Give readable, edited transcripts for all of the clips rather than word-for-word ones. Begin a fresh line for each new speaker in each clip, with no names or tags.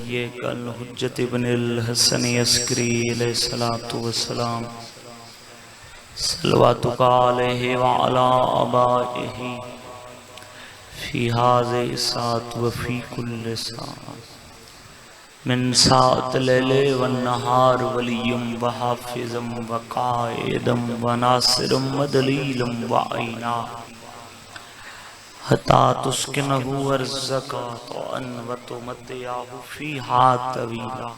نبيك الحجة ابن الحسن عسكري عليه الصلاة والسلام صلواتك عليه وعلى آبائه في هذه الساعة وفي كل ساعة من ساعة الليل والنهار ولي وحافظا وقائدا وناصرا ودليلا وعينا حتى تسكنه ارزقك طوعا وتمتعه فيها طويلا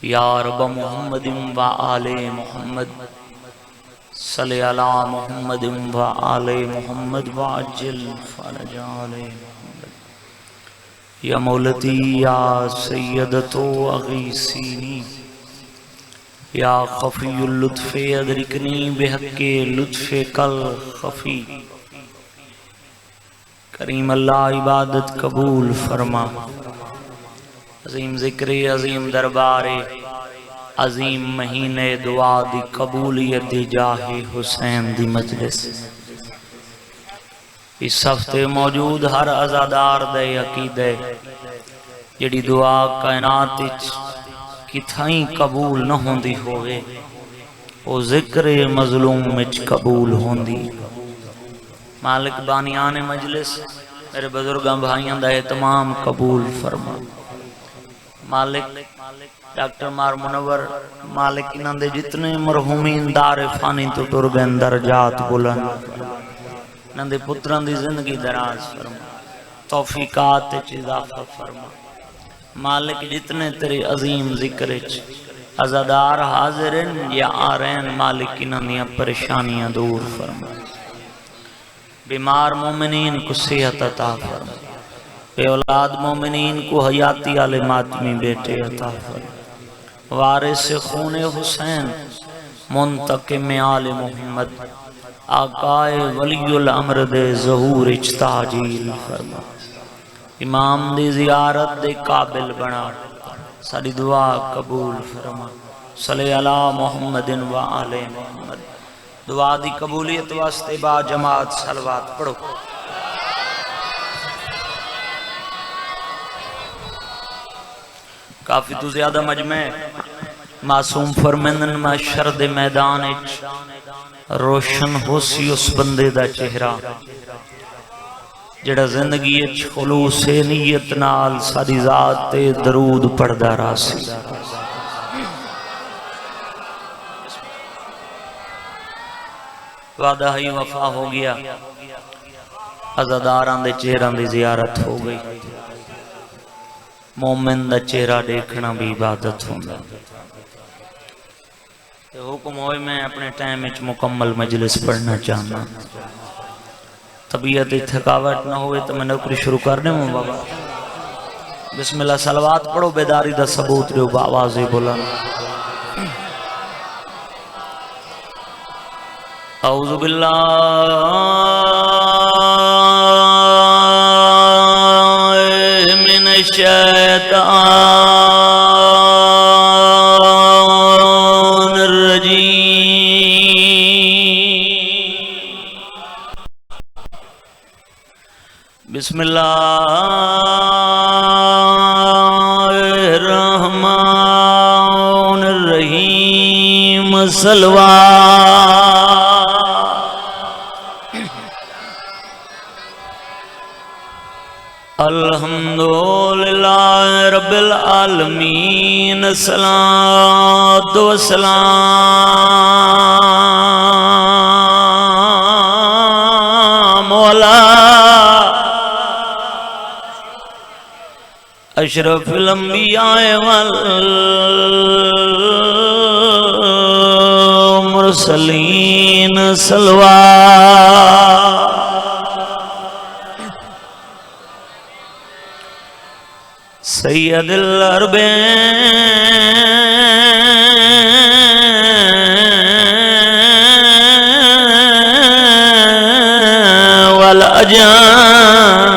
یا رب محمد و آل محمد صلی علی محمد و آل محمد وعجل فرج آل محمد یا مولتی یا سیدتو اغیسینی یا خفی اللطف ادرکنی بحق لطف کل خفی کریم اللہ عبادت قبول فرما عظیم ذکر عظیم دربار عظیم مہینے دعا دی قبولیت جاہ حسین دی مجلس اس ہفتے موجود ہر عزادار دے عقیدے جڑی دعا کائنات کتھائیں قبول نہ ہوندی ہوئے او ذکر مظلوم وچ قبول ہوندی مالک بانیان مجلس میرے بزرگاں بھائیاں دا اہتمام قبول فرما مالک ڈاکٹر مار منور مالک انہاں دے جتنے مرحومین دار فانی تو ٹر گئے درجات بلند انہاں دے پتراں دی زندگی دراز فرما توفیقات اضافہ فرما مالک جتنے تیرے عظیم ذکر عزادار حاضرین یا آرین مالک انہاں دیاں پریشانیاں دور فرما بیمار مومنین کو صحت عطا فرما بے اولاد مومنین کو حیاتی آل ماتمی بیٹے عطا فرما وارث خون حسین منتقم آل محمد آقائے ولی الامر دے ظہور اجتاجیل فرما امام دی زیارت دے قابل بنا ساری دعا قبول فرما صلی علی محمد و آل محمد دعا دی قبولیت واسطے با جماعت صلوات پڑھو کافی تو زیادہ مجمع معصوم فرمندن محشر دے میدان اچ روشن ہو سی اس بندے دا چہرہ جڑا زندگی اچ خلوص نیت نال ساری ذات تے درود پڑھدا راسی وعدہ ہی وفا ہو گیا عزاداراں دے چہرہ دی زیارت ہو گئی مومن دا چہرہ دیکھنا بھی عبادت ہوندہ حکم ہوئے میں اپنے ٹائم اچ مکمل مجلس پڑھنا چاہنا طبیعت تھکاوٹ نہ ہوئے تو میں نوکری شروع کرنے ہوں بابا بسم اللہ صلوات پڑھو بیداری دا ثبوت ریو بآواز بلند اعوذ باللہ من الشیطان الرجیم بسم اللہ الرحمن الرحیم صلوات الحمدللہ رب العالمین الصلاة والسلام علی اشرف الانبیاء والمرسلین صلوات سید العربین والاجان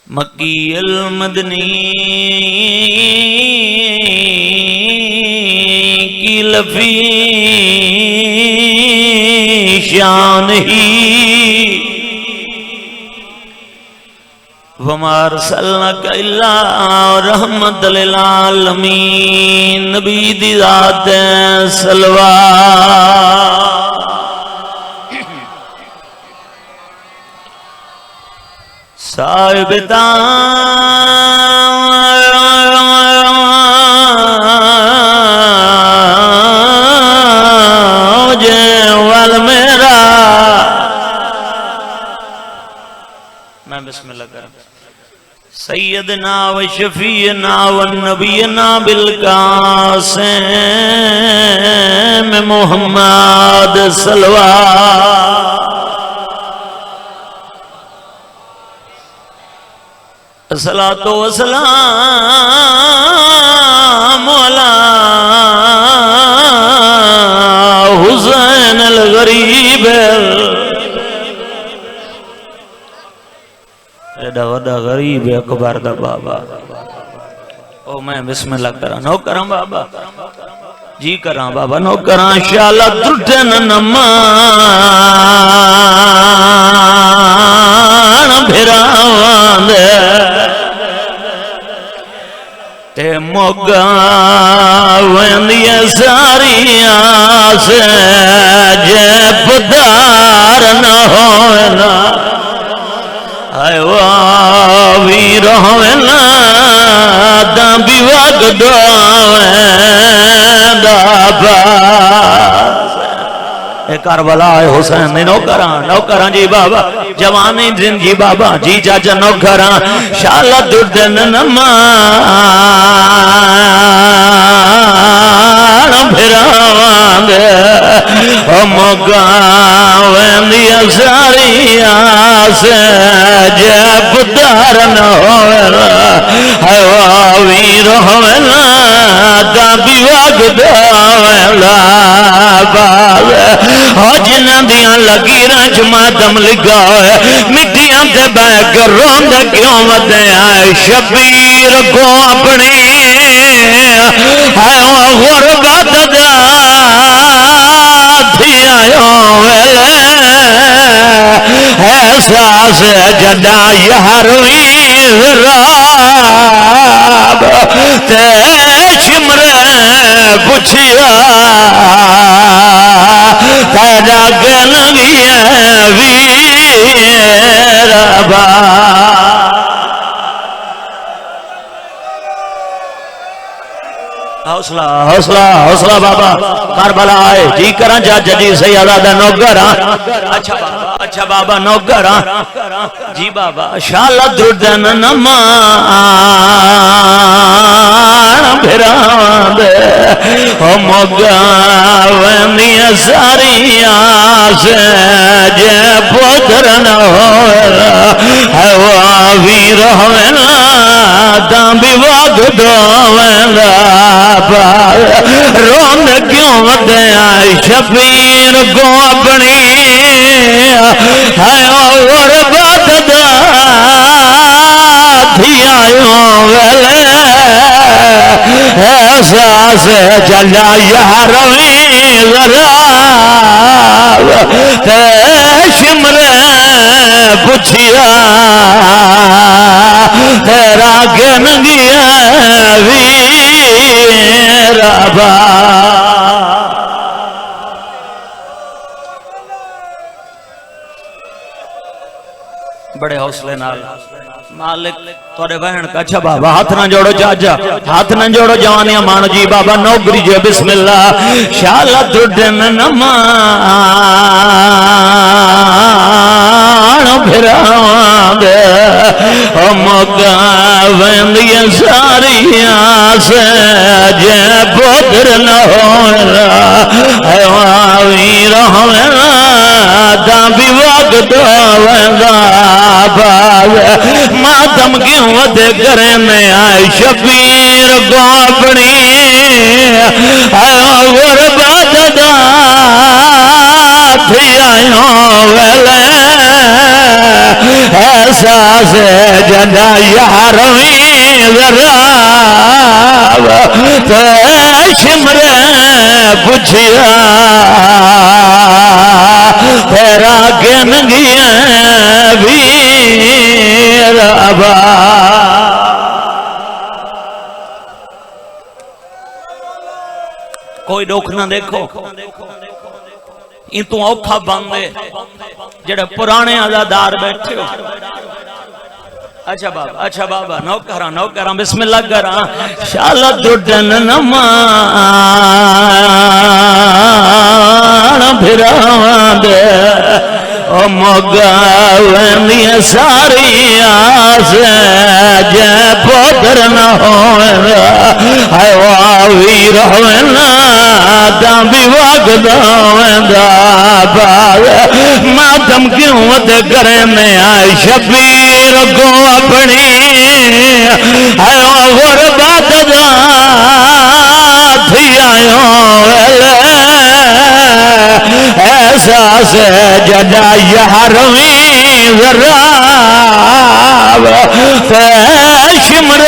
مکی المدنی کی لفی شان ہی وما ارسلناک الا رحمت للعالمین نبی دی ذات صلوات صاحب تاج والمیرا میں بسم اللہ کروں سیدنا و شفیعنا و نبینا بالقاسم محمد صلوات الصلاة والسلام على حسین الغریب ایڈا وڈا غریب اکبر دا بابا او میں بسم اللہ کرا نو کرا بابا جی کرا بابا نو کرا شالا ترٹن نمان بھراوان دے تے موگا ویندی ساری آسے جب دار نہ ہونا آئے واوی رہونا داں بھی وقت دوائیں دابا اے کربلا اے حسین نے نوکران جی بابا جوانی دن جی بابا جی چاچا نوکران شالا دردن نمان بھراوان دے موگا ویندی ساری آسے جب دار نہ ہونا ہے واوی رہونا دا بھی وقت دوائلا باز جنہ دیاں لگیراں جماعتم لگا ہوئے مٹیاں تے بیگ روند کیوں ودے آئے شبیر کو اپنی ہے غربت دا تھی آئیوں ویلے احساس جدا یارویں ذراب تے شمرے پچھیا تیرا گنگی ویر با حوصلہ حوصلہ حوصلہ بابا کربلا آئے جی کران چاچا جی سیادہ نوکران اچھا بابا نوکران جی بابا شالا دردن نمان بھراوان دے موگا ویندی ساری آسے جے پوتر نہ ہوئے ہے واوی رہونا داں بھی وقت دوائلا روند کیوں ودے آئی شبیر کو اپنی ہے غربت دا تھی آئیوں ویلے احساس جلا یارویں ذراب تے شمرے پچھیا تیرا گنگیا ویر با بڑے حوصلے نال مالک توڑے بہن کا اچھا بابا ہاتھ نہ جوڑو چاچا ہاتھ نہ جوڑو جوانیاں مانو جی بابا نوکری جو بسم اللہ شالا دردن نمان بھراوان دے موگا ویندی ساری آسے جے پوتر نہ ہونا ہے واوی رہونا داں بھی وقت ویندہ باز ماتم کیوں ودے کرنے آئے شبیر کو اپنی غربت دا تھی آئیوں ویلے احساس جدا یارویں ذراب تے شمرے پچھیا تیرا گنگیا ویر با کوئی دکھ نہ دیکھو تو اوکھا بندے جڑے پرانے عزادار بیٹھے ہو اچھا بابا نوکراں بسم اللہ کراں شالا ڈڈن نمان بھراواں دے او مگاویں ساری آس جے پوتر نہ ہوئے ہائے واوی روئے نا تاں بھی وقت ہوئے دا باغ ماتم کیوں تے کرے میں آئے شبیر کو اپنی ہائے غربت دا تھی آئیوں احساس جدا یارویں ذراب فیشمر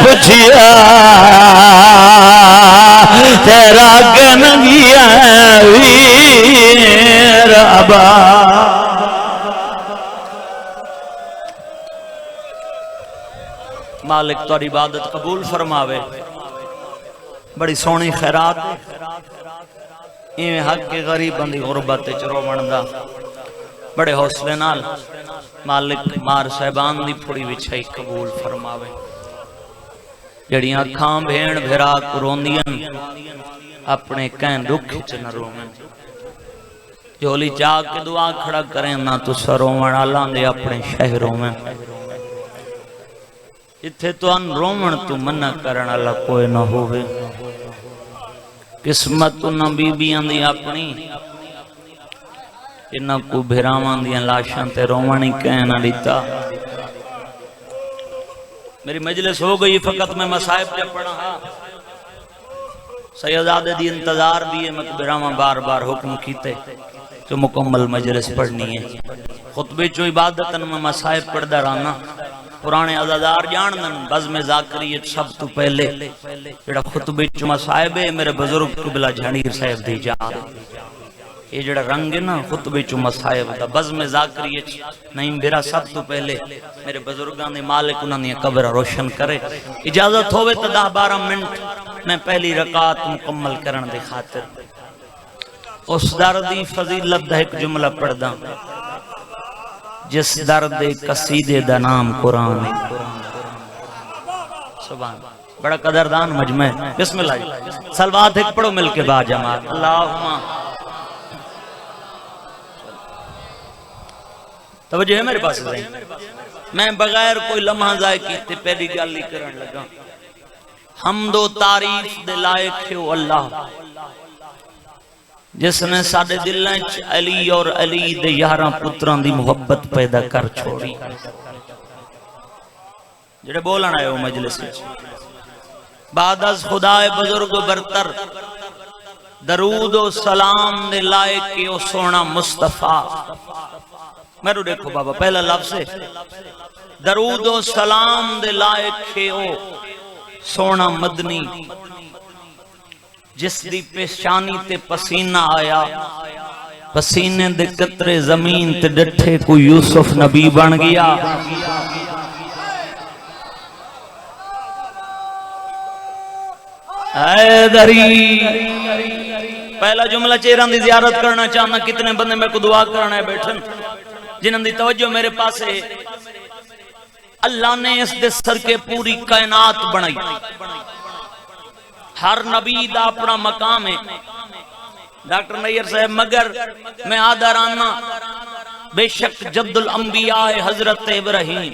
پچھیا تیرا کنگیا ویر ابا مالک تو عبادت قبول فرماوے بڑی سونی خیرات ایویں حق کے غریب بندی غربت چرو بندا بڑے حوصلے نال مالک مار صاحبان دی پھڑی وچھائی قبول فرماوے جڑیاں کھاں بھین بھرا کروندیاں اپنے کہیں دکھ چ نہ رومن جھولی چاہ کے دعا کھڑا کریں نہ تو سرومن اللہ دے اپنے شہروں میں اتھے تو ان رومن تو منع کرن اللہ کوئی نہ ہوئے قسمت نہ بیبیاں دی اپنی انہاں کو بھراواں دیاں لاشاں تے رومنی کہنا دیتا میری مجلس ہو گئی فقط میں مصائب جب پڑھا ہاں سیدادے دی انتظار بھی ہے مقبراواں بار بار حکم کیتے جو مکمل مجلس پڑھنی ہے خطبے جو عبادتن میں مصائب پڑھدا رہنا پرانے عزادار جاندن بزم ذاکریت سب تو پہلے جڑا خطبے چ مصائب ہے میرے بزرگ قبلہ جھانیر صاحب دی جان یہ جڑا رنگ ہے نا خطبے چ مصائب دا بزم ذاکریت نہیں میرا سب تو پہلے میرے بزرگاں دے مالک انہاں دی قبر روشن کرے اجازت ہوے تو 10-12 منٹ میں پہلی رکعت مکمل کرن دے خاطر اس دردی فضیلت دا ایک جملہ پڑھدا جس درد قصیدے دا نام قرآن سبحان بڑا قدردان مجمع بسم اللہ سلوات ایک پڑھو مل کے با جماعت اللہم توجہ ہے میرے پاس رہی میں بغیر کوئی لمحہ ضائع کیتے پہلی گالی کرن لگا حمد و تعریف دے لائق ہے اللہ جس نے ساڑے دلیں علی اور علی دے یاراں پتران دی محبت پیدا کر چھوڑی جڑے بولن آئے ہو مجلس بعد از خدا بزرگ برتر درود و سلام دے لائق کے او سونا مصطفیٰ میرے دیکھو بابا پہلا لفظ ہے درود و سلام دے لائق کے او سونا مدنی جس دی پیشانی تے پسینہ آیا پسینے دے قطرے زمین تے ڈٹھے کو یوسف نبی بن گیا حیدری پہلا جملہ چہران دی زیارت کرنا چاہنا کتنے بندے میں کو دعا کرنا ہے بیٹھن جنہاں دی توجہ میرے پاس ہے اللہ نے اس دے سر کے پوری کائنات بنائی ہر نبی دا اپنا مقام ہے ڈاکٹر نیر صاحب مگر میں آدھارانا بے شک جد الانبیاء حضرت ابراہیم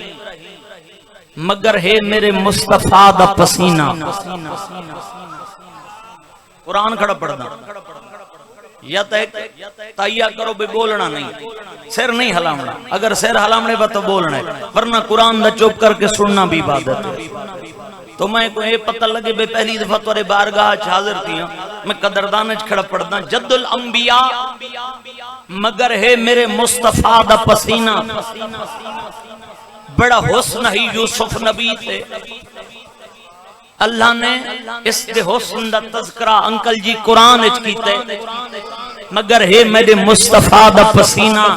مگر ہے میرے مصطفیٰ دا پسینہ قرآن کھڑا پڑھنا یا تائیہ کرو بھی بولنا نہیں سر نہیں ہلامنا اگر سر ہلامنے با تو بولنا ہے ورنہ قرآن دا چوپ کر کے سننا بھی عبادت ہے تو میں کوئی پتہ لگے بے پہلی دفعہ تورے بارگاہ حاضر کیا میں قدردانج کھڑا پڑھنا جد الانبیاء مگر ہے میرے مصطفیٰ دا پسینہ بڑا حسن ہی یوسف نبی تھے اللہ نے اس دے حسن دا تذکرہ انکل جی قرآن اچ کیتے مگر ہے میرے مصطفیٰ دا پسینہ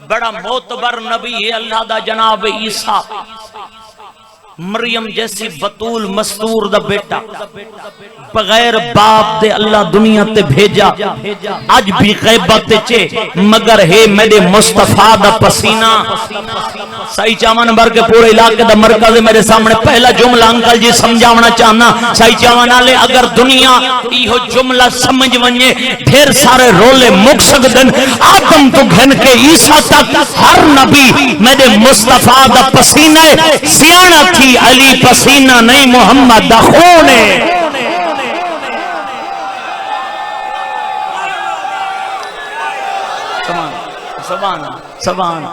بڑا معتبر نبی ہے اللہ دا جناب عیسیٰ مریم جیسی بطول مستور دا بیٹا بغیر باپ دے اللہ دنیا تے بھیجا اج بھی غیبت چے مگر ہے میرے مصطفیٰ دا پسینہ سائی چاوان نمبر کے پورے علاقے دا مرکز میرے سامنے پہلا جملہ انکل جی سمجھاونا چاہنا سائی چاوان آلے اگر دنیا ایہو جملہ سمجھ ونجے پھر سارے رولے مک سکدن آدم تو گھن کے عیسیٰ تک ہر نبی میرے مصطفیٰ دا پسینہ سیانہ تھی علی پسینہ نہیں محمد دا خون ہے سبحان سبحان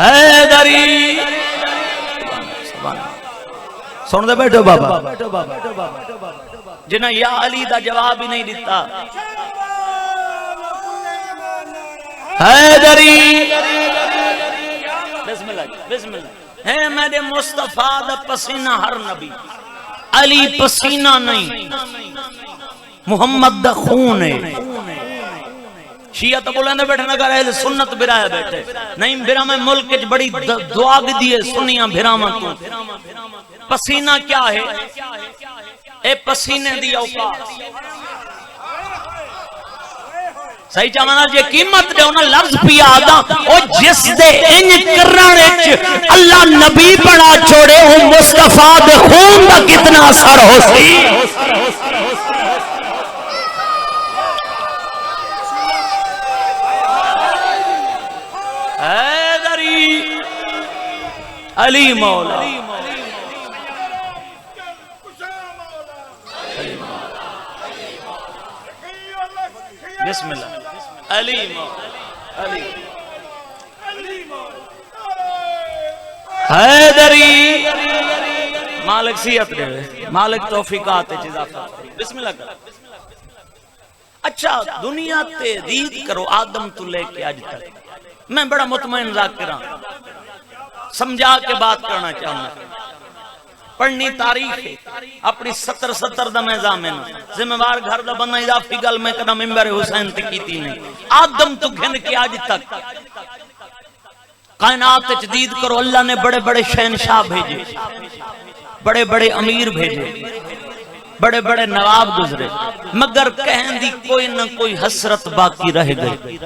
حیدری سن دے بیٹھو بابا جنہیں یا علی دا جواب ہی نہیں دیتا حیدری بسم اللہ بسم اللہ ہے میرے مصطفیٰ دا پسینہ ہر نبی علی پسینہ نہیں محمد دا خون ہے شیعہ تو بولنے بیٹھے نہ کر اہل سنت برائے بیٹھے نہیں برا میں ملک کے بڑی دعا دیئے سنیاں بھراما تو پسینہ کیا ہے اے پسینے دی اوقات صحیح چاہمانا جے قیمت دے انہا لفظ پی آدھا او جس دے انج کرنے اللہ نبی بڑا چھوڑے ہوں مصطفیٰ دے خون دا کتنا اثر ہو سی علی مولا بسم اللہ علی مولا علی حیدری مالک سیعت دے مالک توفیقات اضافہ بسم اللہ کر اچھا دنیا تے دید کرو آدم تو لے کے آج تک میں بڑا مطمئن ذاکرہ سمجھا کے بات کرنا چاہوں پڑھنی تاریخ ہے اپنی 70 دا میں زامن ذمہ وار گھر دا بننا اضافی گل میں کنا ممبر حسین تکیتی نہیں آدم تو گھن کے آج تک کائنات جدید کرو اللہ نے بڑے بڑے شہنشاہ بھیجے بڑے بڑے امیر بھیجے بڑے بڑے نواب گزرے مگر کہیں دی کوئی نہ کوئی حسرت باقی رہ گئی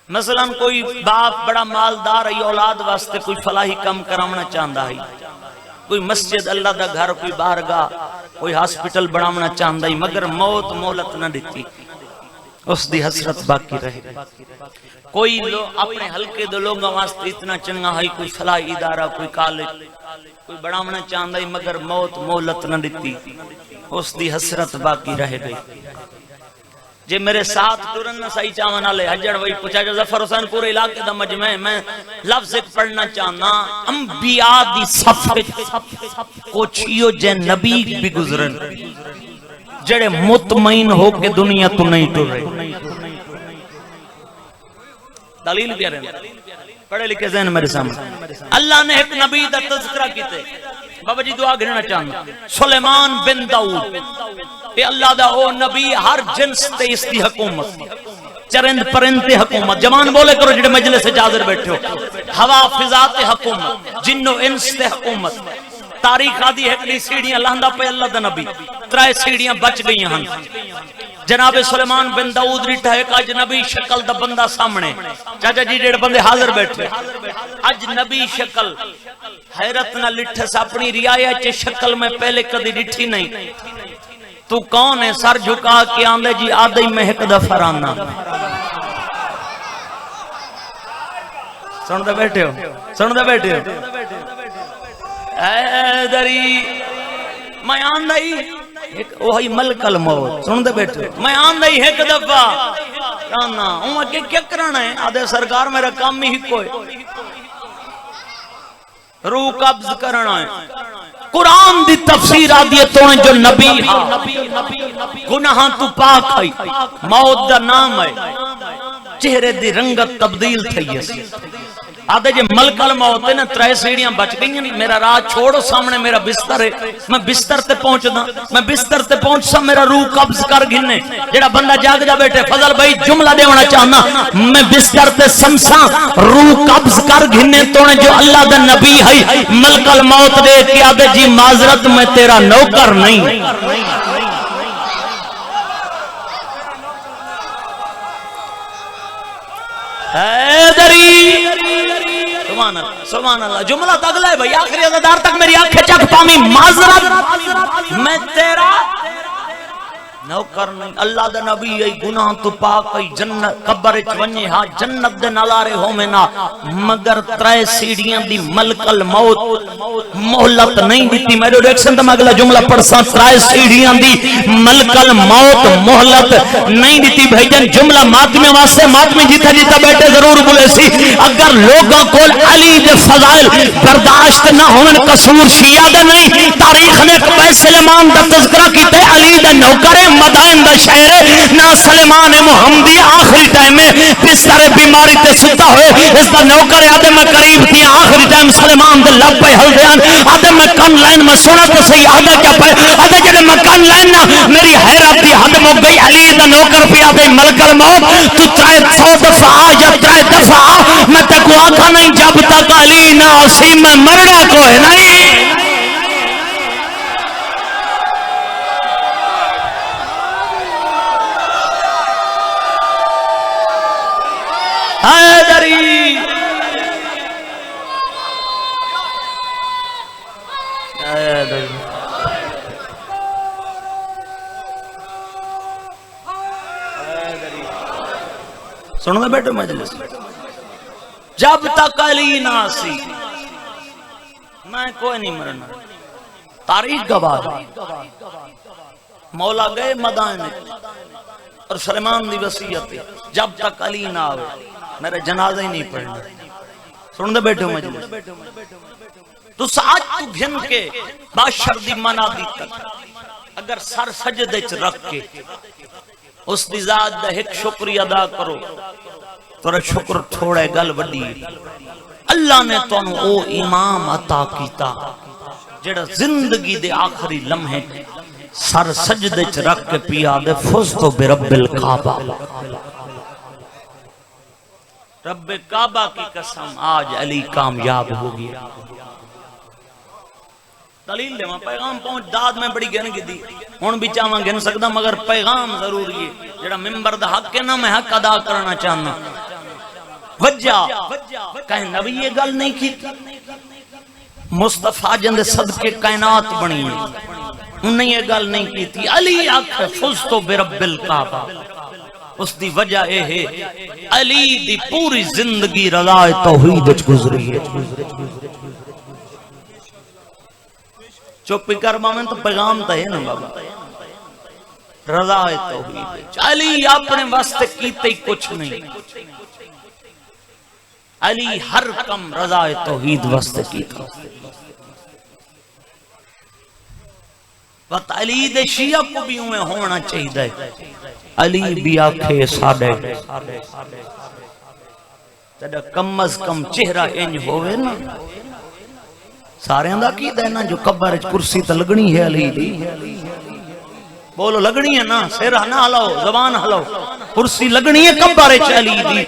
مثلا کوئی باپ بڑا مالدار ہے اولاد واسطے کوئی فلاحی کم کرامنا چاہتا ہے کوئی مسجد اللہ دا گھر کوئی بارگاہ کوئی ہاسپٹل بڑھامنا چاہتا ہے مگر موت مولت نہ دیتی اس دی حسرت باقی رہے کوئی اپنے حلقے دو لوگوں واسطے اتنا چنگا ہے کوئی فلاحی ادارہ کوئی کالج کوئی بڑھامنا چاہتا ہے مگر موت مولت نہ دیتی اس دی حسرت باقی رہ گئی جے میرے ساتھ تورن نہ صحیح چاہوانا لے حجر وہی پوچھا جو ظفر حسین پورے علاقے دا مجمع میں لفظ ایک پڑھنا چاہنا انبیاء دی صفحہ کوچھیو جے نبی بھی گزرن جڑے مطمئن ہو کے دنیا تو نہیں ٹر رہے دلیل کیا رہے پڑھے لکھے ذہن میرے سامنے اللہ نے ایک نبی دا تذکرہ کیتے بابا جی دعا گھرنا چاہنا سلیمان بن داؤد اے اللہ دا او نبی ہر جنس تے اس دی حکومت چرند پرند تے حکومت جوان بولے کرو جڑے مجلس سے جاظر بیٹھے ہو ہوا فضا تے حکومت جن و انس تے حکومت تاریخ آدھی ہے کہ سیڑھیاں لہندہ پہ اللہ دا نبی ترائے سیڑھیاں بچ گئی ہیں جناب سلیمان بن داؤد ریٹھا ایک اجنبی شکل دا بندہ سامنے چاچا جی ڈیڑھ بندے حاضر بیٹھے اجنبی شکل حیرت نہ لٹھس اپنی رعایت شکل میں پہلے کدی ڈٹھی نہیں تو کون ہے سر جھکا کے آندے جی آدھائی مہک دا فرانا سن دے بیٹھے ہو حیدری میں آندائی وہی ملک الموت سن دے بیٹھے میں آندائی ایک دفعہ کہنا ہوں کیا کرانا ہے آدھے سرکار میرا کام ہی کوئی روح قبض کرنا ہے قرآن دی تفسیر آدیتوں ہیں جو نبی گناہاں تو پاک ہے موت دا نام ہے چہرے دی رنگت تبدیل تھی آدھے جی ملک الموت ہے نا 3 سیڑیاں بچ گئی ہیں میرا راہ چھوڑو سامنے میرا بستر ہے میں بستر تے پہنچ دا میں بستر تے پہنچ سا میرا روح قبض کر گھنے جڑا بندہ جاگ جا بیٹھے فضل بھائی جملہ دے ہونا چاہنا میں بستر تے سمسا روح قبض کر گھنے تو نے جو اللہ دا نبی ہے ملک الموت دے کہ آدھے جی معذرت میں تیرا نوکر نہیں حیدری سبحان اللہ جملہ تو اگلا ہے بھئی آخری عزادار تک میری آنکھیں چک پامی معذرت میں تیرا نوکر نہیں اللہ دا نبی ای گناہ تو پاک ای جنت قبر اچ ونجے ہاں جنت دے نالارے ہو میں نا مگر 3 سیڑیاں دی ملک الموت مہلت نہیں دیتی میرے ریکشن تم اگلا جملہ پڑھسا 3 سیڑیاں دی ملک الموت مہلت نہیں دیتی بھائی جن جملہ ماتمی واسطے ماتمی جیتا جیتا بیٹھے ضرور بولے سی اگر لوگوں کو علی دے فضائل برداشت نہ ہوئن قصور شیعہ دے نہیں تاریخ نے قبی سلیمان دا تذکرہ کیتے علی دے نوکرے مدائن دا شہر نہ سلیمان محمدی آخری ٹائم میں بستر بیماری تے ستا ہوئے اس دا نوکر آدھے میں قریب تھی آخری ٹائم سلیمان دے لب پہ ہل دیان آدھے میں کن لائن میں سنا تو صحیح آدھے کیا پہ آدھے جلے میں کن لائن نہ میری حیرت دی حد مک گئی علی دا نوکر پہ آدھے ملک الموت تو 300 دفعہ یا 3 دفعہ میں تکو آکھا نہیں جب تک علی نہ اسی میں مرنا کو ہے نہیں حیدری سنو بیٹھو مجلس جب تک علی نہ سی میں کوئی نہیں مرنا تاریخ گواہ مولا گئے مدائن اور سلیمان دی وصیت جب تک علی نہ آوے میرے جنازہ ہی نہیں پڑھنا سن دے بیٹھو مجلس تو ساج تو گھن کے باشر دی منع دی تک اگر سر سجدے چ رکھ کے اس دی ذات دا ایک شکری ادا کرو تو شکر تھوڑے گل وڈی اللہ نے تو او امام عطا کیتا جڑا زندگی دے آخری لمحے سر سجدے چ رکھ کے پیا دے فزتو برب الکعبہ رب کعبہ کی قسم آج علی کامیاب ہو گیا دلیل لے وہاں پیغام پہنچ داد میں بڑی گن گی دی ہون بھی چاہاں گن سکتا مگر پیغام ضروری ہے جڑا ممبر دا حق ہے نا میں حق ادا کرنا چاہنا وجہ کہیں نبی یہ گل نہیں کی مصطفیٰ جن دے صدقے کائنات بنی انہیں یہ گل نہیں کی تھی علی آکھ فزتو برب الکعبہ اس دی وجہ اے ہے علی دی پوری زندگی رضا توحید وچ گزری ہے چوپی کر مامن تو پیغام تا ہے نا بابا رضا توحید علی اپنے واسطے کیتے ہی کچھ نہیں علی ہر کم رضا توحید واسطے کیتا وقت علی دے شیعہ کو بھی ہوئے ہونا چاہیے علی بھی آکھے ساڑے تیرا کم از کم چہرہ انج ہوئے نا سارے اندہ کی دینا جو قبر کرسی تا لگنی ہے علی دی بولو لگنی ہے نا سیرہ نہ ہلاؤ زبان ہلاؤ کرسی لگنی ہے قبر علی دی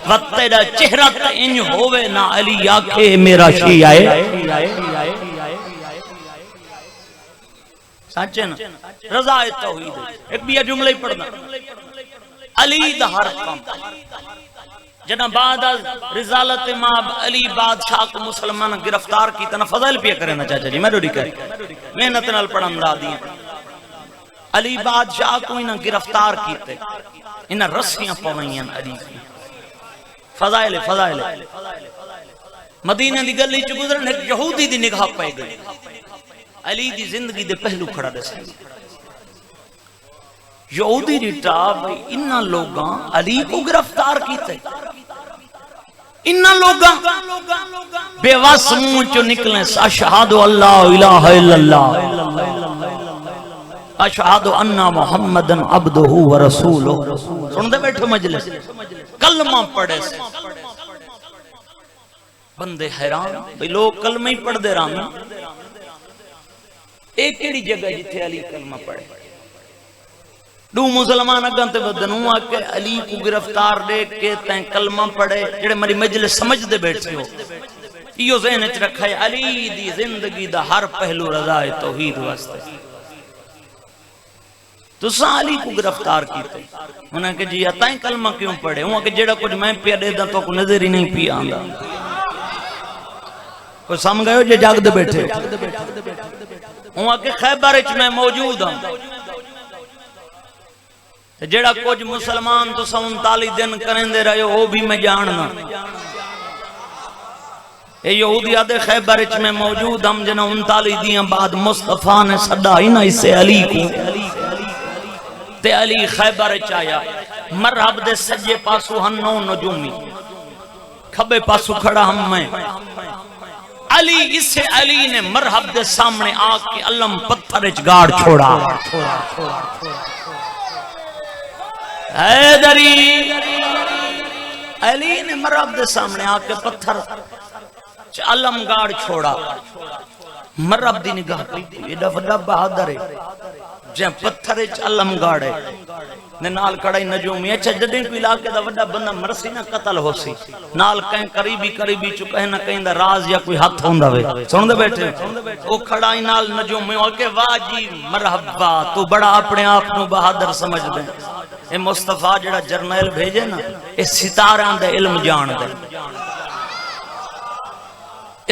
وقت تیرا چہرہ تا انج ہوئے نا علی آکھے میرا شیعہ ہے سانچے نا رضا توحید ایک بھی یہ جملہ ہی پڑھنا علی دا ہر کم جنہ بعد رضالت امام علی بادشاہ کو مسلمان گرفتار کی تنہ فضائل پیا کرے نا چاچا جی میں روڑی کر محنت نال پڑھن دا دی علی بادشاہ کو انہ گرفتار کیتے انہ رسیاں پوائیں علی کی فضائل مدینہ دی گلی چ گزرن ایک یہودی دی نگاہ پہ گئی علی دی زندگی دے پہلو کھڑا دے سے یہودی ریٹا انہا لوگاں علی کو گرفتار کیتے انہا لوگاں بے واسموں چو نکلیں اشہادو اللہ الہ الا اللہ اشہادو انہ محمدن عبدہ و رسولہ سن دے بیٹھو مجلس کلمہ پڑھے سے بندے حیران بھئی لوگ کلمہ ہی پڑھ دے رہا ایک کیڑی جگہ جتھے علی کلمہ پڑھے دو مسلمان اگاں تے بدنوں آکے علی کو گرفتار دے کے تین کلمہ پڑھے جڑے مری مجلس سمجھ دے بیٹھے ہو یہ ذہن اچ رکھا ہے علی دی زندگی دا ہر پہلو رضا توحید واسطے تو ساں علی کو گرفتار کیتے انہاں کہ جی اتائیں کلمہ کیوں پڑھے انہاں کہ جڑا کچھ میں پیا دے دا تو کو نظر ہی نہیں پیا آندا کوئی سمجھ گئے ہو جے جاگ دے بیٹھے انہاں کہ خیبر اچ میں موجود ہوں جڑا کچھ مسلمان تو 39 دن کریں دے رہے ہو وہ بھی میں جاننا اے یہودی آدھے خیبر اچ میں موجود ہم جنہ 39 دیاں بعد مصطفیٰ نے صدا ہی نا اسے علی کو تے علی خیبر اچ آیا مرحب دے سجے پاسو ہن 9 نجومی کھبے پاسو کھڑا ہم میں علی اسے علی نے مرحب دے سامنے آگ کے علم پتھر اچ گاڑ چھوڑا حیدری علی نے مرحب دے سامنے آگ کے پتھر علم گاڑ چھوڑا مرحب دی نگاہ پئی ایڈا وڈا بہادر ہے جے پتھر وچ علم گاڑے نے نال کڑائی نجومی اچھا جدیں کوئی علاقے دا وڈا بندہ مرسی نہ قتل ہو سی نال کہیں قریبی چ کہیں نہ کہیں دا راز یا کوئی ہاتھ ہوندا وے سن دے بیٹھے او کھڑائی نال نجومی او کہ واہ جی مرحبا تو بڑا اپنے آپ نو بہادر سمجھ دے اے مصطفیٰ جڑا جرنیل بھیجے نا اے ستاراں دے علم جان دے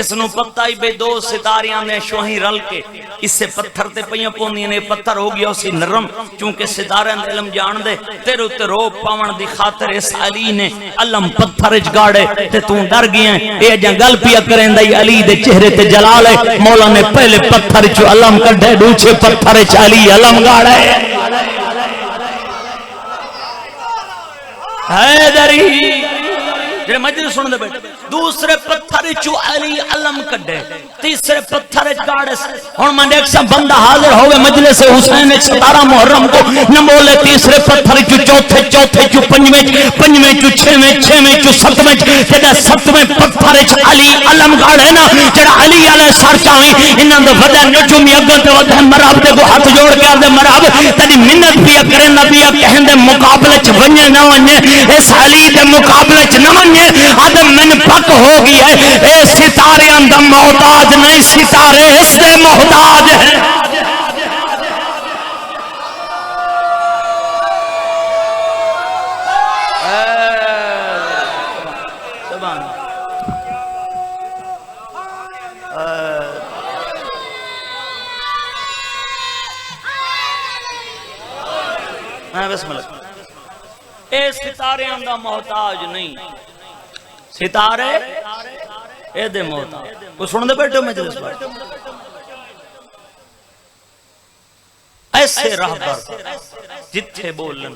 اس نو پتہ ہی بے دو ستاریاں نے شوہی رل کے اس سے پتھر تے پئیاں پوندیاں نے پتھر ہو گیا اسی نرم چونکہ ستاریاں دے علم جان دے تیرے تے رو پاون دی خاطر اس علی نے علم پتھر وچ گاڑے تے تو ڈر گیا اے جا گل پیا کریندا علی دے چہرے تے جلال ہے مولا نے پہلے پتھر چ علم کڈھے دوسرے پتھر وچ علی علم گاڑے حیدری جڑے مجلس سن دے بیٹھے دوسرے پتھر چو علی علم کڈے تیسرے پتھر گاڑے ہن میں دیکھ سا بندہ حاضر ہوئے مجلس حسین 17 محرم کو نہ بولے تیسرے پتھر چو چوتھے چو پنجویں چو چھویں چو ستویں جڑا ستویں پتھر چ علی علم گاڑے نا جڑا علی علیہ سر چاویں انہاں دے وڈا نجومی اگوں تے وڈا مرحب دے کو ہاتھ جوڑ کے دے مرحب تیری منت پیا کرے نبی کہن دے مقابلے چ ونجے نہ ونجے اس علی دے مقابلے چ نہ ونجے آدم من پک ہو گیا ہے اے ستاریاں دا محتاج نہیں ستارے اس دے محتاج ہے بسم اللہ اے ستاریاں دا محتاج نہیں ستارے اے دے محتاج وہ سن دے بیٹھو مجلس پر ایسے رہبر جتھے بولن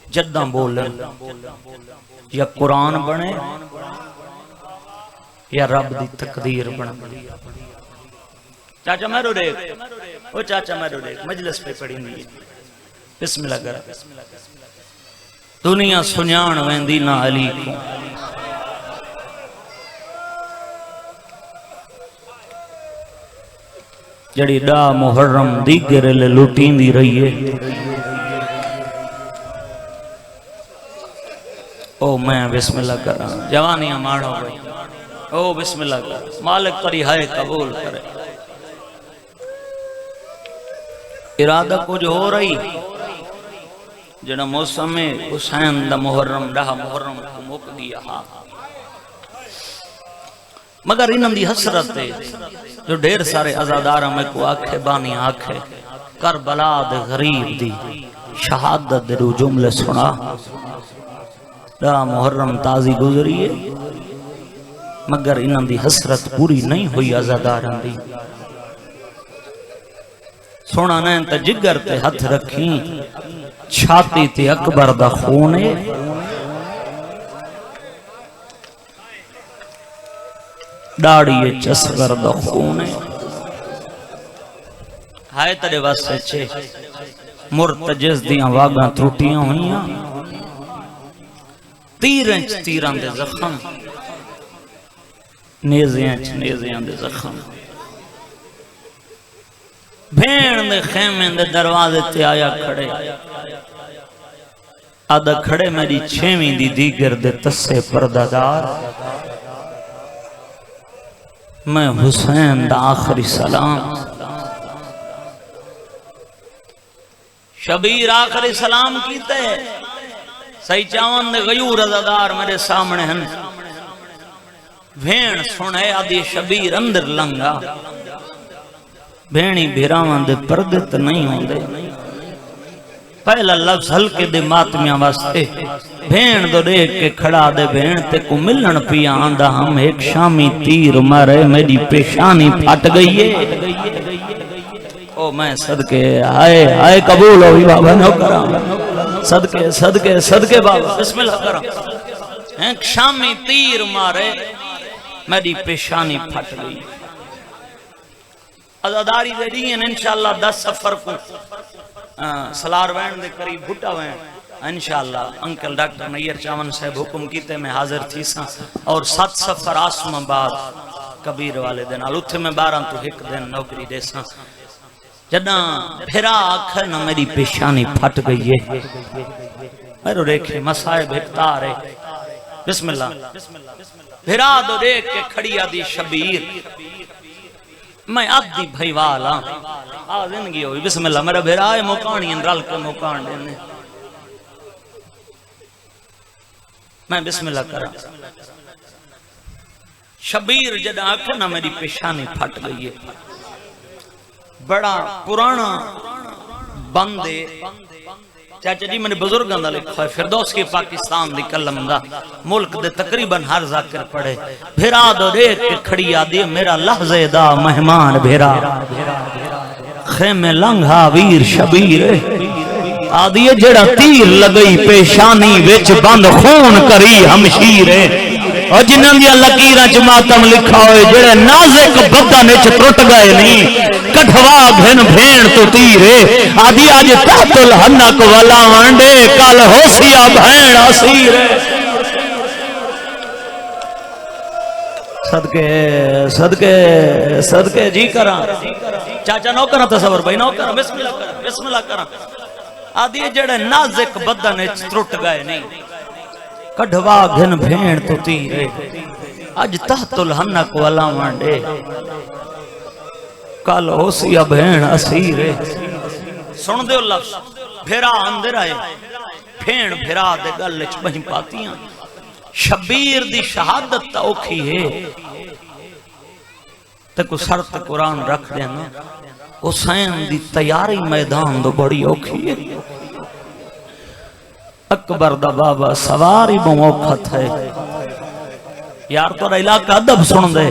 جداں بولن یا قرآن بنے یا رب دی تقدیر بنے چاچا میرو دیکھ وہ چاچا میرو دیکھ مجلس پہ پڑھی نہیں بسم اللہ کر دنیا سنیان ویندی نہ علی کو جڑی ڈا محرم دیگر لے لوٹین دی رہی ہے او میں بسم اللہ کر رہا ہوں جوانیاں ماڑا ہو گئی او بسم اللہ کر مالک تری ہائے قبول کرے ارادہ کچھ ہو رہی جڑا موسم حسین دا محرم ڈا محرم کو مک گیا ہاں مگر انہوں دی حسرت ہے جو ڈھیر سارے عزادار میں کو آکھے بانی آکھے کربلا دے غریب دی شہادت دے رو جملے سنا ڈا محرم تازی گزری ہے مگر انہوں دی حسرت پوری نہیں ہوئی عزاداران دی سونا نے تا جگر تے ہتھ رکھیں چھاتی تے اکبر دا خونے ڈاڑی چسگر دا خونے ہائے ترے واسے چھے مرتجز دیاں واگاں تروٹیاں ہوئیاں تیرن دے زخم نیزیاں دے زخم بھین دے خیمے دے دروازے تے آیا کھڑے آدھا کھڑے میری چھویں دی دیگر دے تسے پردادار میں حسین دا آخری سلام شبیر آخری سلام کیتے سی چاون دے غیور عزادار میرے سامنے ہیں بھین سنے آدھی شبیر اندر لنگا بھینی بھیراوان دے پردت نہیں ہوں دے پہلا لفظ ہلکے دے ماتمیاں واسطے بھین دو دیکھ کے کھڑا دے بھین تے کو ملن پیا آندہ ہم ایک شامی تیر مارے میری پیشانی پھٹ گئی ہے او میں صدقے آئے قبول ہوئی بابا نو کرا صدقے بابا بسم اللہ کرا ایک شامی تیر مارے میری پیشانی پھٹ گئی عزاداری دے دیں انشاءاللہ 10 سفر کو سلار وین دے قریب بھٹا وین انشاءاللہ انکل ڈاکٹر نیر چاون صاحب حکم کیتے میں حاضر تھی ساں اور 7 سفر آسم بعد کبیر والے دن اتھے میں 12 تو 1 دن نوکری دے ساں جداں پھرا آکھر نہ میری پیشانی پھٹ گئی ہے میرے ریکھے مسائب اکتار ہے بسم اللہ پھرا دو دیکھ کے کھڑی آدھی شبیر میں آدھی بھائی والا زندگی ہوئی بسم اللہ میرا بھیرا ہے موکانی رل کے موکان دینے میں بسم اللہ کرا شبیر جدہ آکھے نا میری پیشانی پھٹ گئی ہے بڑا پرانا بندے چاچا جی میں نے بزرگاں دا لکھا ہے فردوس کی پاکستان دی کلم دا ملک دے تقریباً ہر ذاکر پڑھے بھیرا دو دیکھ کے کھڑی آدھی میرا لحظے دا مہمان بھیرا خیمے لنگھا ویر شبیر آدھی جڑا تیر لگئی پیشانی وچ بند خون کری ہمشیر اور جنہاں دیا لکیرہ جماعتم لکھا ہوئے جڑے نازک بدن وچ ٹوٹ گئے نہیں کٹھوا بھین بھین تو تیرے آدھی آج تحت الحنک والا وانڈے کل ہو سیا بھین اسیر صدقے جی کرا چاچا نو کرا تصور بھائی نو کرا بسم اللہ کرا آدھی جڑے نازک بدن وچ ٹوٹ گئے نہیں کٹھوا بھین بھین تو تیرے آج تحت الحنک والا وانڈے کل ہو سیا بھین اسیرے سن دے لفظ بھیرا اندر آئے بھین بھیرا دے گلچ بہن پاتیاں شبیر دی شہادت تا اوکھی ہے تکو سرت قرآن رکھ دینا حسین دی تیاری میدان دو بڑی اوکھی ہے اکبر دا بابا سواری بموکھت ہے یار تو علاقہ ادب سن دے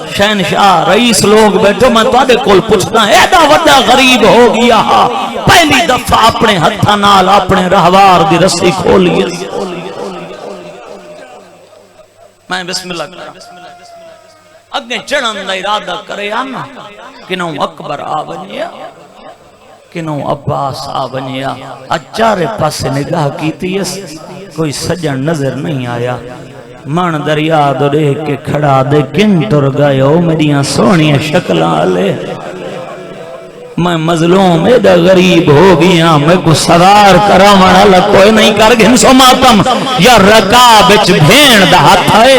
شہنشاہ رئیس لوگ بیٹھو میں تو آدھے کول پوچھتا ہے ایڈا وڈا غریب ہو گیا پہلی دفعہ اپنے ہتھا نال اپنے رہوار دی رسی کھولی میں بسم اللہ کرا اگے چڑھن دا ارادہ کرے آنا کنوں اکبر آ بنیا کنوں عباس آ بنیا اچارے پاس نگاہ کیتی اس کوئی سجن نظر نہیں آیا من دریا دو دیکھ کے کھڑا دے کن ٹر گئے ہو میریاں سونیاں شکلاں لے میں مظلوم ایڈا غریب ہو گیا میں کو سوار کرا والا کوئی نہیں کر گھن سو ماتم یا رکاب وچ بھین دا ہاتھ ہے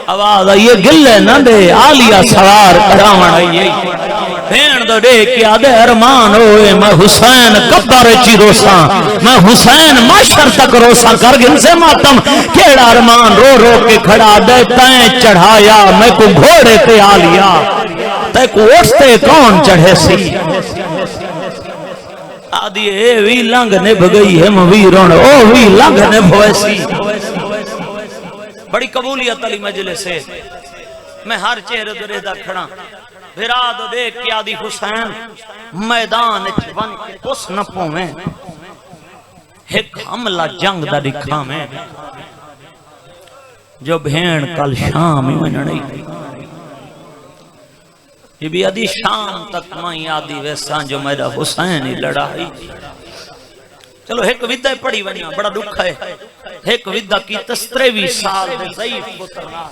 آواز آئیے گلے نہ دے آلیا سوار کرا والا بھین دو دیکھ کے آدھے ارمان ہوئے میں حسین قبر چی روساں میں حسین معاشر تک روساں کر گن سے ماتم کیڑا ارمان رو رو کے کھڑا دے تائیں چڑھایا میں کو گھوڑے تے آلیا تے کو اٹھتے کون چڑھے سی آدھی اے وی لنگ نبھ گئی ہے مویرون او وی لنگ نبھ ہوئے سی بڑی قبولیت علی مجلس ہے میں ہر چہرے دو رہدہ کھڑا بھرا دو دیکھ کے آدھی حسین میدان ون کے کس نپوں میں ایک حملہ جنگ دا دکھا میں جو بھین کل شام ہی میں نہیں یہ بھی آدھی شام تک میں آدھی ویسان جو میرا حسین ہی لڑائی چلو ایک ویدہ پڑی ونیا بڑا دکھ ہے ایک ویدہ کی 23 سال دے ضعیف پترنا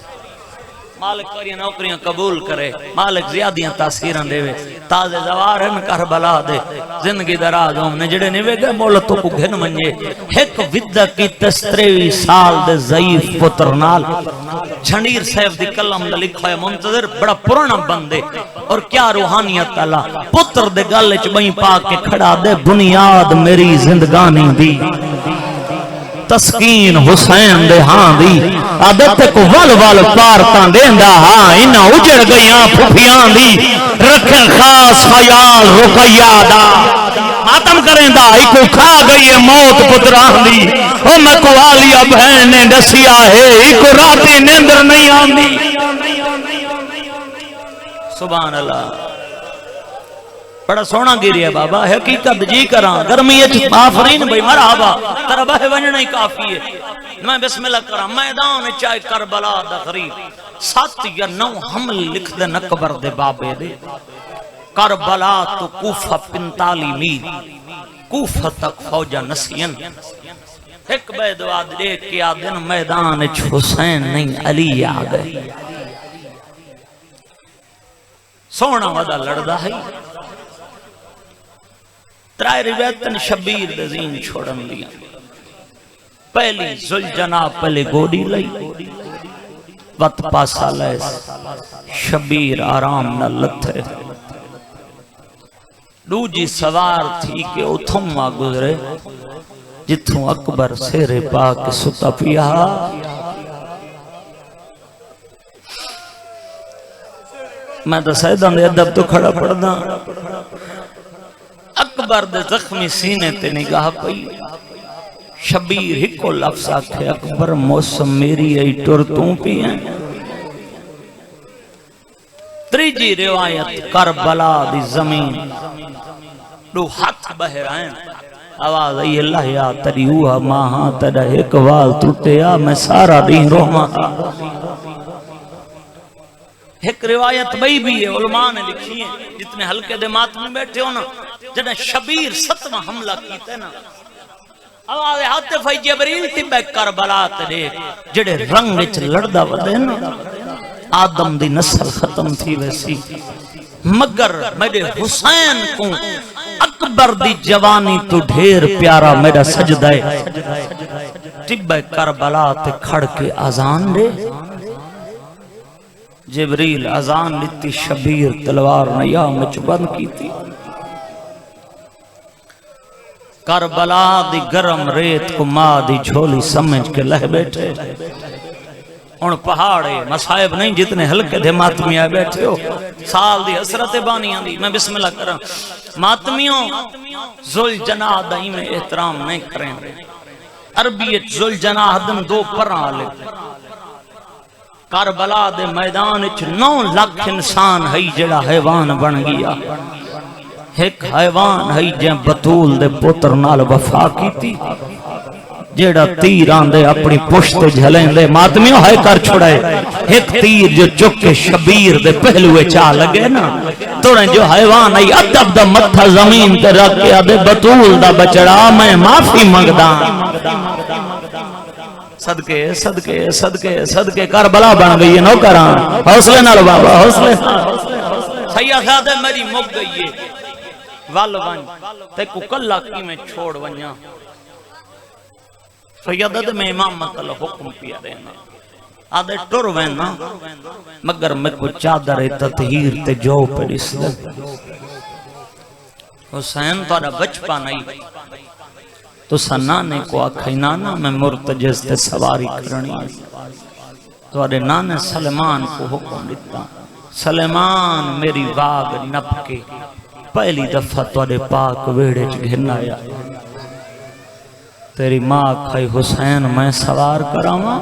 مالک کری نوکریاں قبول کرے، مالک زیادیاں تاثیراں دے وے، تازے زوار ہیں کربلا دے، زندگی دراز ہوں نے جڑے نہیں وے مولتوں کو گھن منجے۔ ایک ودہ کی 33 سال دے ضعیف پتر نال جھنڈیر صاحب دی کلم دا لکھا ہے منتظر بڑا پرانا بندے اور کیا روحانیت اللہ پتر دے گالے چ بہیں پا کے کھڑا دے بنیاد میری زندگانی دی تسکین حسین دے ہاں دی عادت کو ول ول پارتاں دیندا ہاں انہاں اجڑ گئیاں پھپھیاں دی رکھیں خاص خیال رقیہ دا ماتم کریں دا ایکو کھا گئی ہے موت پتران دی او میں کو آلیا بہن نے دسیا ہے ایکو راتی نیندر نہیں آندی سبحان اللہ بڑا سونا گری ہے بابا حقیقت جی کران گرمی اچھ آفرین بھئی مرحبا ترہ بہ ونجنا ہی کافی ہے میں بسم اللہ کرام میدان چاہے کربلا دا غریب 7 یا 9 حمل لکھ دے نکبر دے بابے دے کربلا تو کوفہ 45 میل کوفہ تک فوجہ نسین ایک بید واد دیکھ کیا دن میدان اچھ حسین نہیں علی آگئے سونا ودا لڑدا ہے ترائے روایتن شبیر دے زین چھوڑن لیا پہلی زلجناب پہلے گوڑی لئی وقت پاسا لائے شبیر آرام نہ لتھے دوجی سوار تھی کہ اتھوں ماں گزرے جتھوں اکبر سیرے پاک ستا پیا میں تو سیدان دے ادب تو کھڑا پڑھنا اکبر دے زخمی سینے تے نگاہ پئی شبیر ہی کو لفظ آکھے اکبر موسم میری ای ٹرتوں پی ہیں تریجی روایت کربلا دی زمین دو ہاتھ بہرائیں آواز ای اللہ یا تری اوہا ماہاں تڑا ایک وال ٹوٹیا میں سارا دین روما ایک روایت بئی بھی ہے علماء نے لکھی ہے جتنے ہلکے دمات میں بیٹھے ہو نا جنہیں شبیر 7واں حملہ کیتے نا آواز حاطف جبریل تھی بے کربلا تے جڑے رنگ وچ لڑدا ودے نا آدم دی نسل ختم تھی ویسی مگر میرے حسین کو اکبر دی جوانی تو ڈھیر پیارا میرا سجدہ ہے تبے کربلا تے کھڑ کے آزان دے جبریل اذان لیتی شبیر تلوار نیام میں چبند کی تھی کربلا دی گرم ریت کو ماں دی جھولی سمجھ کے لہ بیٹھے ان پہاڑے مسائب نہیں جتنے ہلکے دے ماتمیاں بیٹھے ہو سال دی حسرت بانیاں دی میں بسم اللہ کروں ماتمیوں ذل جناح دائی میں احترام نہیں کریں عربیت ذل جناح دن 2 پران لے کربلا دے میدان اچھ 9 لاکھ انسان ہے جڑا حیوان بن گیا ایک حیوان ہے جن بطول دے پتر نال وفا کی تھی جڑا تیر آندے اپنی پشت جھلیں دے ماتمیوں ہے کر چھڑائے ایک تیر جو چکے شبیر دے پہلوے چاہ لگے نا توڑیں جو حیوان ہے ادب دا متھا زمین تے رکھ کے دے بطول دا بچڑا میں معافی مانگداں صدقے صدقے صدقے صدقے کربلا بن گئی ہے نوکران حوصلے نال بابا حوصلے سیاح خادے میری مک گئی ہے وال ون تے کو کلہ کی میں چھوڑ ونیا سیادت میں امام مطلع حکم پیا دینا آدھے ٹر وینا مگر میں کو چادر تطہیر تے جو پر اس دے حسین تو آدھا بچپا نہیں تو سنانے کو آکھائی نانا میں مرتجز تے سواری کرنی تو آدھے نانے سلیمان کو حکم دیتا سلیمان میری واگ نپ کے پہلی دفعہ تو آدھے پاک ویڑے گھرنا آیا تیری ماں آکھائی حسین میں سوار کراما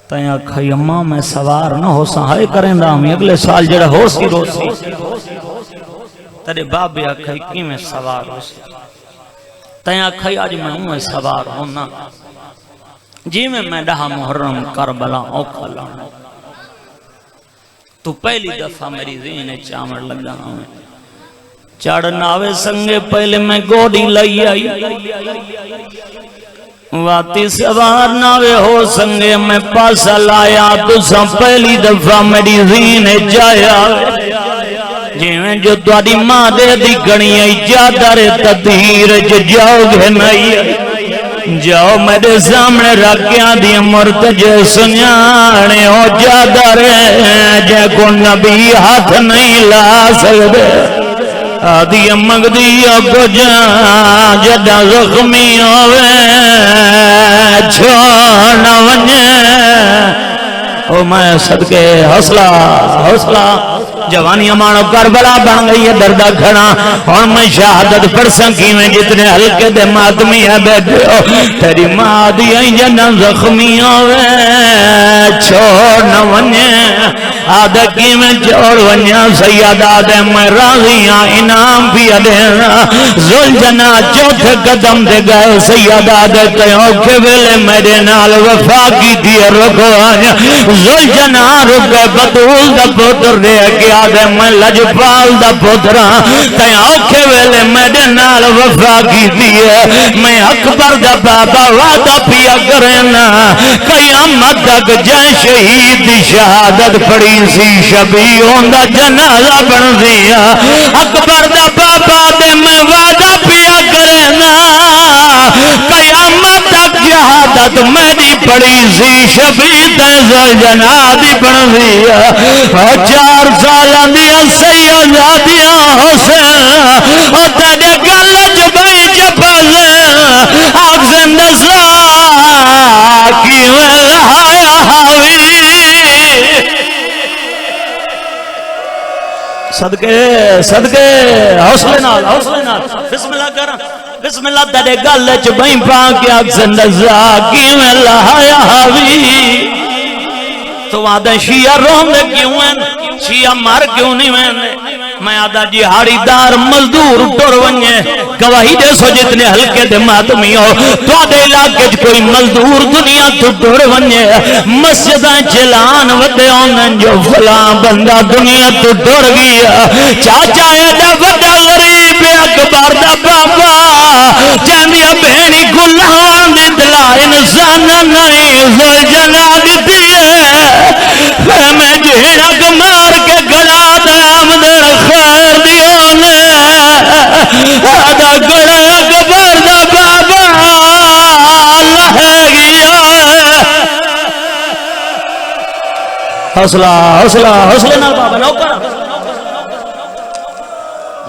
تیاں آکھائی اماں میں سوار نہ ہو سہائے کریں دا ہمیں اگلے سال جڑا ہو سی رو سی تیرے بابی آکھائی کی میں سوار ہو سی تیاں آکھائی آج میں ہوں سوار ہونا جی میں ڈہا محرم کربلا اوکھا لانا تو پہلی دفعہ میری ذہن چامر لگا ہوں چڑھ ناوے سنگے پہلے میں گوڑی لئی آئی واتی سوار ناوے ہو سنگے میں پاسا لایا تو سب پہلی دفعہ میری زین جایا جیویں جو تواڈی ماں دے دی گنی اجادر تدہیر جاؤ گے نہیں جاؤ میرے سامنے رکھیا دی مرتجے سنیانے ہو جادر جے کو نبی ہاتھ نہیں لا سکتے آدھی مگدی کو جان جدہ زخمی ہوئے چھوڑ ونجے او میں صدقے حوصلہ جوانی امانو کربلا بن گئی ہے دردہ کھڑا اور میں شہادت پرسن کی میں جتنے ہلکے دے ماتمی ہے بیٹھے ہو تیری ماں دی جنم زخمی ہوئے چھوڑ نہ ونجے آدھا کی میں چھوڑ ونجا سیادہ دے میں راضیاں انعام بھی دینا زلجنا چوتھے قدم دے گئے سیادہ دے کہوں کہ ویلے میرے نال وفا کی دیر رکھو آجا زلجنا رکے بطول دا پتر دے کیا دے میں لجپال دا پترا کہوں کہ ویلے میرے نال وفا کی دیر میں اکبر دا بابا وعدہ پیا کرنا قیامت تک جائے شہید شہادت پڑی سی شبیہوں دا جنازہ بن دیا اکبر دا بابا دے میں وعدہ پیا کرنا قیامت تک شہادت میری پڑی سی شبیہ دے جنازہ بن دیا 4 سالاں دیا سیدہ دیا حسین اور تیرے گل جبائی جبازیں آگ زندہ کیوں رہایا حاوی صدقے حوصلے نال بسم اللہ کرا بسم اللہ تیرے گل چبئی پا کے اکسن رضا کیوں لہایا حاوی تو آدھا شیعہ روندے کیوں ہیں شیعہ مار کیوں نہیں میں آدھا جہاڑی دار مزدور ٹور ونجے گواہی دے سو جتنے ہلکے دے ماتمی ہو تو آدھے علاقے کوئی مزدور دنیا تو ٹور ونجے مسجدہ چلان ودے ہوندن جو فلاں بندہ دنیا تو ٹور گیا چاچا ایڈا وڈا غریب اکبر دا بابا چاندیا بہنی گلان دی دلا انسان نہیں زل جنا دی دیئے میں جہیرہ کمار کے گڑا دام در خیر دیونے آدھا گڑا اکبر دا بابا لہ گیا حوصلہ نال بابا نوکر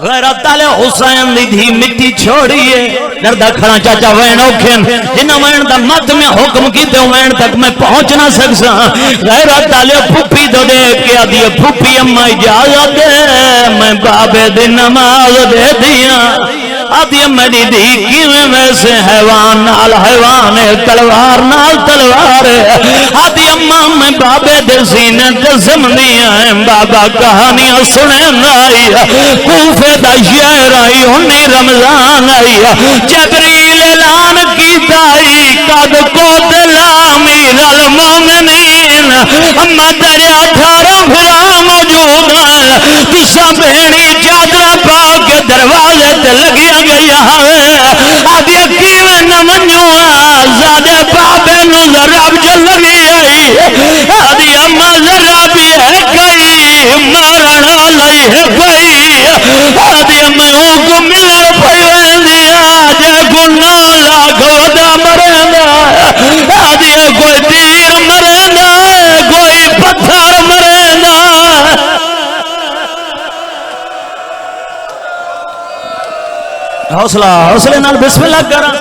غیرت تالے حسین دی دھی مٹی چھوڑیے دردہ کھڑا چاچا وین اوکھن جنہ وین دا مد میں حکم کی تے وین تک میں پہنچ نہ سکسا غیرت تالے پھوپی دو دے کیا دیئے پھوپی اما اجازت دے میں بابے دی نماز دے دیا آدھی میری دی کیویں ویسے حیوان نال حیوان تلوار نال تلوار آدھی اما میں بابے دے سینے جسم دیا ہیں بابا کہانیاں سنیں آئی کوفے دا شہر آئی ہنی رمضان آئی جبریل اعلان کی دائی قد کو دلامیر المومنین اما دریا 18 پھرا موجود ہیں تسا بہنی چادرہ پاک کے دروازے تے لگیا گیا ہے آدھی کیویں نہ منجو زادے بابے نو ذراب جو لگی آئی آدھی اما ذراب ہے کئی مارنا لئی ہے کئی آدھی اما کو ملے پھوئے دیا جے کو 9 لاکھ ودا مرنا آدھی کوئی تیر مرنا کوئی پتھر مرنا حوصلے نال بسم اللہ کرا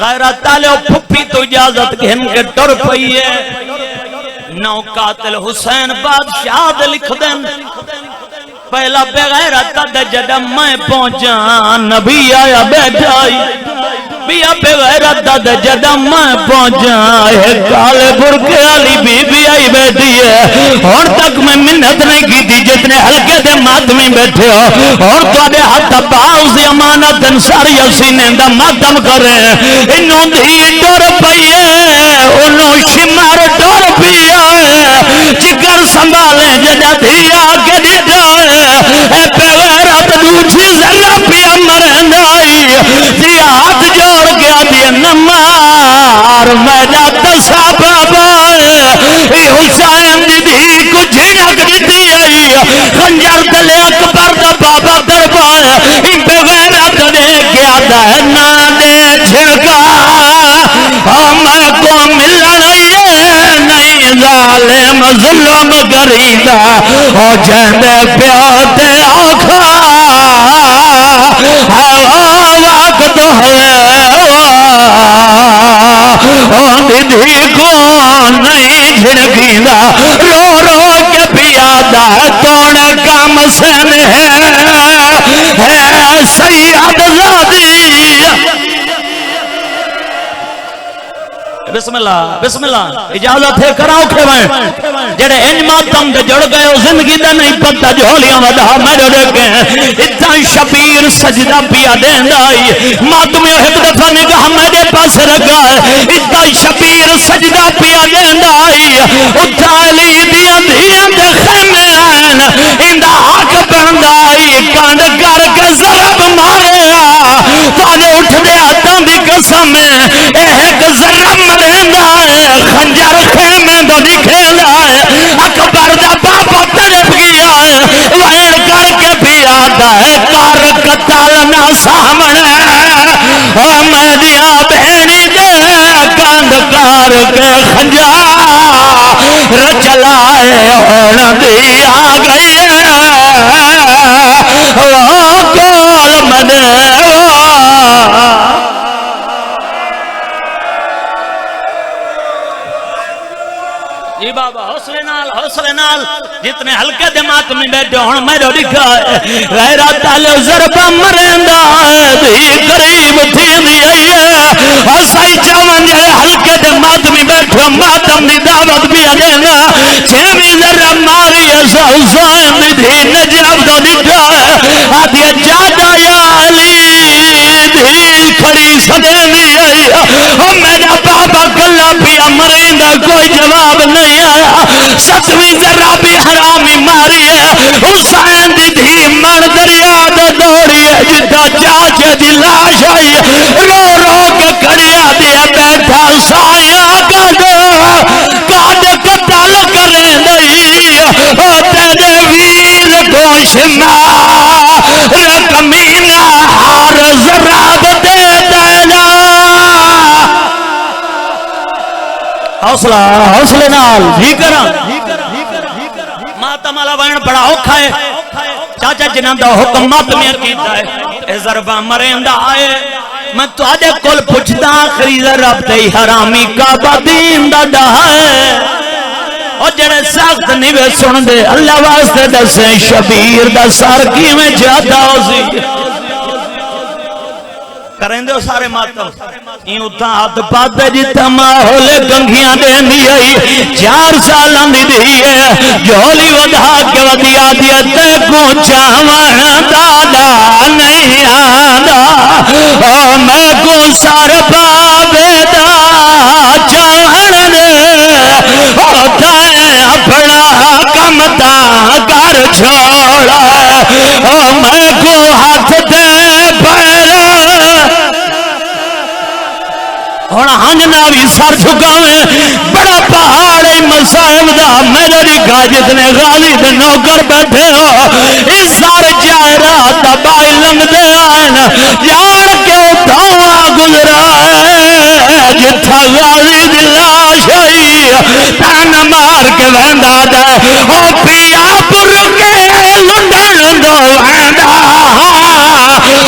غیرت تالے پھپی تو اجازت گھن کے ٹر پئی ہے 9 قاتل حسین بادشاہ دے لکھ دیں پہلا بغیرت دے جڑا میں پہنچا نبی آیا بیٹھائی بیا بغیرت دے جڑا میں پہنچا ہے کالے برکے والی بی بی آئی بیٹھی ہے اور تک میں منت نہیں کی تھی جتنے ہلکے دے ماتمی بیٹھے ہو اور تواڈے ہاتھ باؤ دی امانت انصار یسینے دا ماتم کرے انہوں دی ٹر پئی ہے انہوں شمار ٹر پیا ہے جگر سنبھالے جڑا دھیا کے ڈٹا ہے اے بغیرت جھوٹھی ذرہ پیا مرندائی دی ہاتھ جوڑ گیا دی نمار میرا دسا بابا حسین دی دھی کو جھنک دیتی آئی خنجر دلے اکبر دا بابا دربار بغیرت دے گیا دہنا دے جھنکا ہم کو ملن نہیں ظالم ظلم کریدا او جندے پیو تے آکھا ہے وقت ہے او دھی کو نہیں جھنکیدا رو رو کے پیادا توڑ کام سن ہے سید زادی بسم اللہ بسم اللہ اجازت ہے کراؤ کھوائیں جڑے ان ماتم دے جڑ گئے زندگی دے نہیں پتہ جھولیاں ودا میرے دیکھے اتنا شبیر سجدہ پیا دیندائی ماتمی ایک دفعہ نگاہ میرے پاس رکھا اتنا شبیر سجدہ پیا دیندائی اتھا علی دیا دیا دے خیمے آئین اندہ حق بندائی کانڈ کر کے ضرب ماریا تانے اٹھ دیا تاں دی قسم ایک ضرب خنجر خیمے دو نکھیلا ہے اکبر دا بابا تڑپ گیا ہے وائر کر کے بھی آتا ہے کار قتل نہ سامنے میریا بہنی دے کاند کار کے خنجر رچلائے ہون دی آ گئی ہے کول مدے جی بابا حوصلے نال جتنے ہلکے دماغ میں بیٹھے ہون میرے لکھا ہے غیرت علی ضرب مرندا دی قریب تھی دی آئی ہے حسائی چاون جڑے ہلکے دماغ میں بیٹھے ماتم دی دعوت بھی دینا چھویں ذرہ ماری ایسا حسین دی دھی نجاب دا لکھا ہے آدھی جادا یا علی دھی کھڑی سدے دی آئی میرا بابا گلا پیا مریندا کوئی جواب نہیں آیا ستویں ذرہ بھی حرامی ماری ہے حسین دی دھی من دریا دے دوڑی ہے جتا چاچے دی لاش آئی رو رو کے کڑیا دیا بیٹھا سایا کاٹ قتل کریں دئی تیرے ویر کو شمار کمینہ ہار ضرب دے دینا حوصلے نال ہی کرا ماتم والا وین بڑا اوکھا ہے چاچا جنہاں دا حکم ماتمیاں کیتا ہے اے ضربہ مریندا آئے میں تو آدھے کل پوچھتا آخری ضرب تے حرامی کعبہ دین دا ڈہا ہے اور جڑے سخت نیوے سن دے اللہ واسطے دسے شبیر دا سار کی میں جاتا ہو سی کریں دے سارے ماتم این اتھا ہاتھ پاتے جتا ماحول گنگیاں دین دی آئی 4 سالان دی دی ہے جھولی ودھا کے ودیا دیا تے کو چاوان دادا نہیں آدھا میں کو سار بابے دا چاوان دے ہوتائیں اپنا کمتا کر چھوڑا میں کو ہاتھ دے پہلا ہونا ہنجناوی سر جھکاویں بڑا پہاڑ مسائب دا میرے لکھا جتنے غازی دے نوکر بیٹھے ہو اس سار جائے رات بائی لنگ دے آئین جان کے اتھاوا گزرا ہے جتھا غازی دی لاش آئی تان مار کے ویندا دے او پیا پر کے لنڈا لنڈا ویندا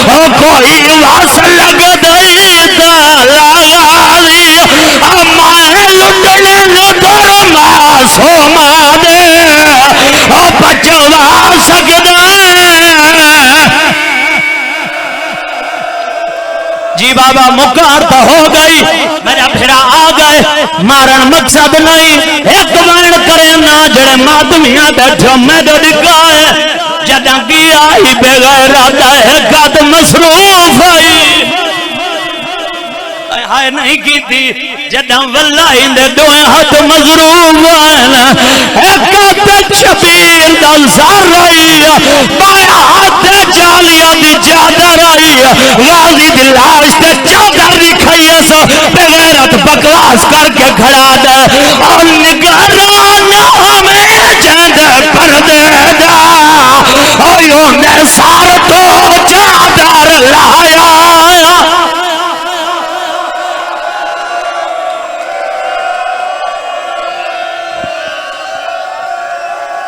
او کوئی واس لگ دئی تا لگالی امائے لنڈنے لدر معصومہ دے او بچوا سکدہ جی بابا مکار تو ہو گئی میرا پھرا آ گئے مارن مقصد نہیں ایک وین کرے نا جڑے ماتمیاں بیٹھو میں دو دکھائے جدہ کی آئی بغیر آدھا ایک آدھ مصروف آئی ہائے نہیں کی تھی جداں واللہ اندے دوئے ہاتھ مضروب ایک ہاتھ شبیر دا زار رہی بائیں ہاتھ جالیاں دی چادر آئی غازی دی لاش تے چادر دکھائیے سو بے غیرت بکواس کر کے کھڑا دے اور نگران ہمیں جند پردے دا اویوں نے سار تو چادر لایا